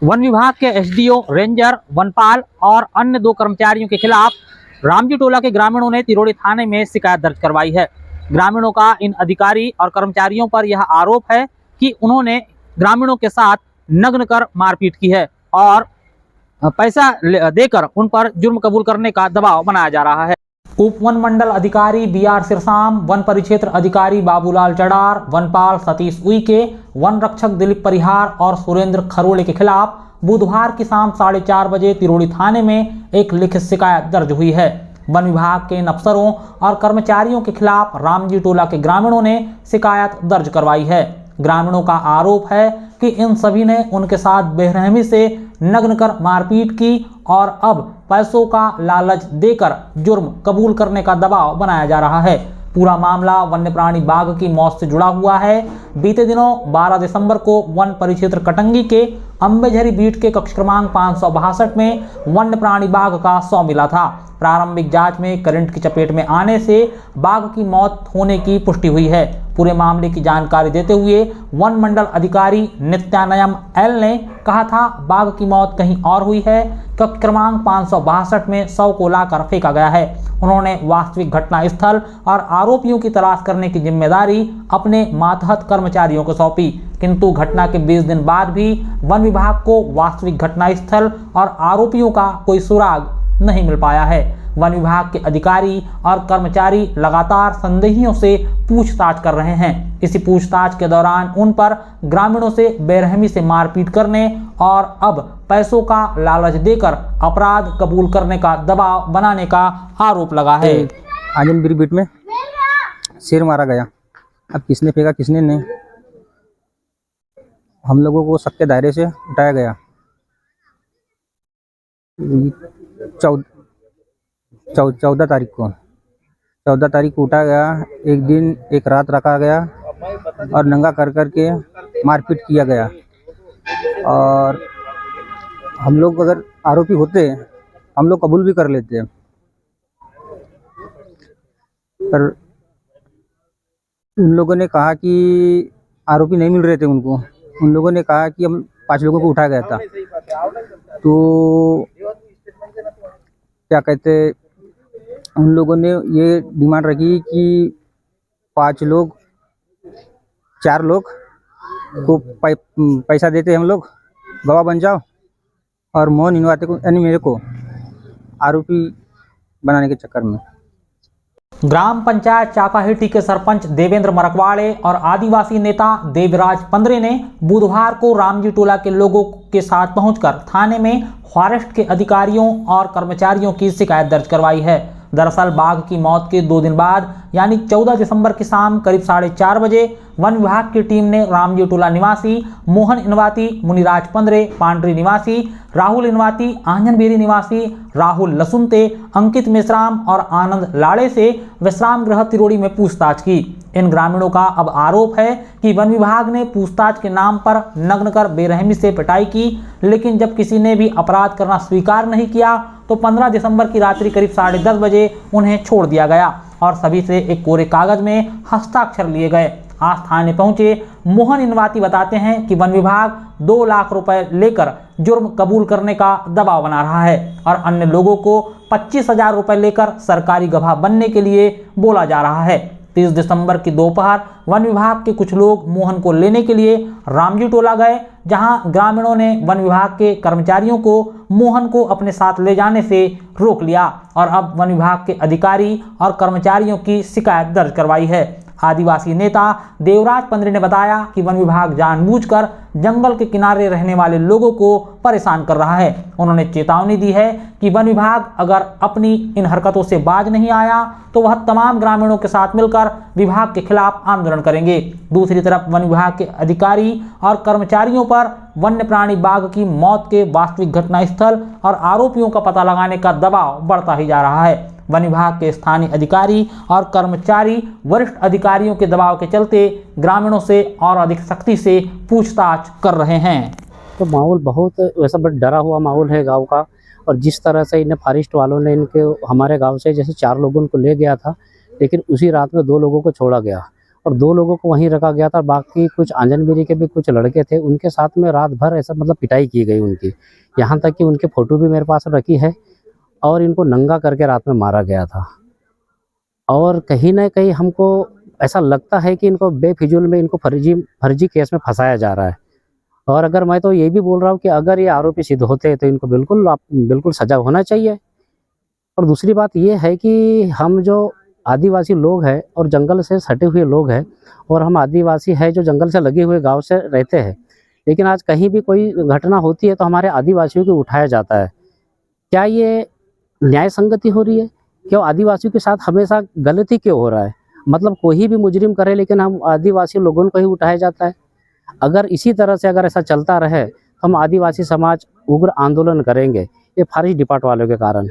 One विभाग के SDO, ranger, वनपाल और अन्य 2 कर्मचारियों के खिलाफ रामजी टोला के ग्रामीणों ने तिरोड़ी थाने में शिकायत दर्ज करवाई है। ग्रामीणों का इन अधिकारी और कर्मचारियों पर यह आरोप है कि उन्होंने ग्रामीणों के साथ नग्न कर मारपीट की है और पैसा देकर उन पर जुर्म कबूल करने का दबाव बनाया जा रहा है। उप वन मंडल अधिकारी बीआर सिरसाम, वन परिक्षेत्र अधिकारी बाबूलाल चडार, वनपाल सतीश उइके, वन रक्षक दिलीप परिहार और सुरेंद्र खरोड़े के खिलाफ बुधवार की शाम 4:30 बजे तिरोड़ी थाने में एक लिखित शिकायत दर्ज हुई है। वन विभाग के इन अफसरों और कर्मचारियों के खिलाफ रामजी टोला के ग्रामीणों ने शिकायत दर्ज करवाई है। ग्रामीणों का आरोप है कि इन सभी ने उनके साथ बेरहमी से नग्न कर मारपीट की और अब पैसों का लालच देकर जुर्म कबूल करने का दबाव बनाया जा रहा है। पूरा मामला वन्य प्राणी बाघ की मौत से जुड़ा हुआ है। बीते दिनों 12 दिसंबर को वन परिक्षेत्र कटंगी के अंबेझरी बीट के कक्ष क्रमांक 562 में वन्य प्राणी बाघ का शव मिला था। प्रारंभिक जांच में करंट की चपेट में आने से बाघ की मौत होने की पुष्टि हुई है। पूरे मामले की जानकारी देते हुए वन मंडल अधिकारी नित्यानयम एल ने कहा था, बाघ की मौत कहीं और हुई है। कक्ष क्रमांक 562 में शव को लाकर फेंका गया है। उन्होंने वास्तविक घटना स्थल और आरोपियों की तलाश करने की जिम्मेदारी अपने मातहत कर्मचारियों को सौंपी, किंतु घटना के 20 दिन बाद भी वन विभाग को वास्तविक घटना स्थल और आरोपियों का कोई सुराग नहीं मिल पाया है। वन विभाग के अधिकारी और कर्मचारी लगातार संदेहियों से पूछताछ कर रहे हैं। इसी पूछताछ के दौरान उन पर ग्रामीणों से बेरहमी से मारपीट करने और अब पैसों का लालच देकर अपराध कबूल करने का दबाव बनाने का आरोप लगा है। आजमगिरी बीट में शेर मारा गया। अब किसने फेंका किसने नहीं, हम लोगों को शक के दायरे से उठाया गया। 14 तारीख को उठाया गया। एक दिन एक रात रखा गया और नंगा कर के मारपीट किया गया। और हम लोग अगर आरोपी होते हम लोग कबूल भी कर लेते, पर उन लोगों ने कहा कि आरोपी नहीं मिल रहे थे उनको। उन लोगों ने कहा कि हम 5 लोगों को उठाया गया था, तो क्या कहते, उन लोगों ने ये डिमांड रखी कि 4 लोग को पैसा देते हम लोग, गवाह बन जाओ, और मोहन इनवाते को यानी मेरे को आरोपी बनाने के चक्कर में। ग्राम पंचायत चाकाहिटी के सरपंच देवेंद्र मरकवाड़े और आदिवासी नेता देवराज पंद्रे ने बुधवार को रामजी टोला के लोगों के साथ पहुंचकर थाने में फॉरेस्ट के अधिकारियों और कर्मचारियों की शिकायत दर्ज करवाई है। दरअसल बाघ की मौत के 2 दिन बाद यानी 14 दिसंबर की शाम करीब 4:30 बजे वन विभाग की टीम ने रामजी टोला निवासी मोहन इनवाती, मुनिराज पंद्रे, पांडरी निवासी राहुल इनवाती, आंजनबेरी निवासी राहुल लसुनते, अंकित मेश्राम और आनंद लाड़े से विश्राम गृह तिरोड़ी में पूछताछ की। इन ग्रामीणों का अब आरोप है कि वन विभाग ने पूछताछ के नाम पर नग्न कर बेरहमी से पिटाई की, लेकिन जब किसी ने भी अपराध करना स्वीकार नहीं किया तो 15 दिसंबर की रात्रि करीब 10:30 बजे उन्हें छोड़ दिया गया और सभी से एक कोरे कागज में हस्ताक्षर लिए गए। आज थाने पहुंचे मोहन इनवाती बताते हैं कि वन विभाग 2 लाख रुपए लेकर जुर्म कबूल करने का दबाव बना रहा है और अन्य लोगों को 25,000 रुपए लेकर सरकारी गवाह बनने के लिए बोला जा रहा है। 30 दिसंबर की दोपहर वन विभाग के कुछ लोग मोहन को लेने के लिए रामजी टोला गए, जहां ग्रामीणों ने वन विभाग के कर्मचारियों को मोहन को अपने साथ ले जाने से रोक लिया और अब वन विभाग के अधिकारी और कर्मचारियों की शिकायत दर्ज करवाई है। आदिवासी नेता देवराज पंद्रे ने बताया कि वन विभाग जानबूझकर जंगल के किनारे रहने वाले लोगों को परेशान कर रहा है। उन्होंने चेतावनी दी है कि वन विभाग अगर अपनी इन हरकतों से बाज नहीं आया तो वह तमाम ग्रामीणों के साथ मिलकर विभाग के खिलाफ आंदोलन करेंगे। दूसरी तरफ वन विभाग के अधिकारी और कर्मचारियों पर वन्य प्राणी बाघ की मौत के वास्तविक घटना स्थल और आरोपियों का पता लगाने का दबाव बढ़ता ही जा रहा है। वन विभाग के स्थानीय अधिकारी और कर्मचारी वरिष्ठ अधिकारियों के दबाव के चलते ग्रामीणों से और अधिक सख्ती से पूछताछ कर रहे हैं। तो माहौल बहुत वैसा बड़ा डरा हुआ माहौल है गांव का, और जिस तरह से इन्हें फॉरेस्ट वालों ने इनके हमारे गांव से जैसे 4 लोगों को ले गया था, लेकिन उसी रात में 2 लोगों को छोड़ा गया और 2 लोगों को वहीं रखा गया था। बाकी कुछ आंजनबेरी के भी कुछ लड़के थे, उनके साथ में रात भर ऐसा मतलब पिटाई की गई उनकी। यहाँ तक कि उनके फ़ोटो भी मेरे पास रखी है और इनको नंगा करके रात में मारा गया था। और कहीं न कहीं हमको ऐसा लगता है कि इनको बेफिज़ूल में इनको फर्जी केस में फँसाया जा रहा है। और अगर मैं तो ये भी बोल रहा हूँ कि अगर ये आरोपी सिद्ध होते हैं तो इनको बिल्कुल सज़ा होना चाहिए। और दूसरी बात ये है कि हम जो आदिवासी लोग हैं और जंगल से सटे हुए लोग हैं और हम आदिवासी हैं जो जंगल से लगे हुए गाँव से रहते हैं, लेकिन आज कहीं भी कोई घटना होती है तो हमारे आदिवासियों को उठाया जाता है। क्या ये न्याय संगति हो रही है? क्यों आदिवासियों के साथ हमेशा गलती क्यों हो रहा है? मतलब कोई भी मुजरिम करे लेकिन हम आदिवासी लोगों को ही उठाया जाता है। अगर इसी तरह से अगर ऐसा चलता रहे तो हम आदिवासी समाज उग्र आंदोलन करेंगे, ये फॉरेस्ट डिपार्ट वालों के कारण।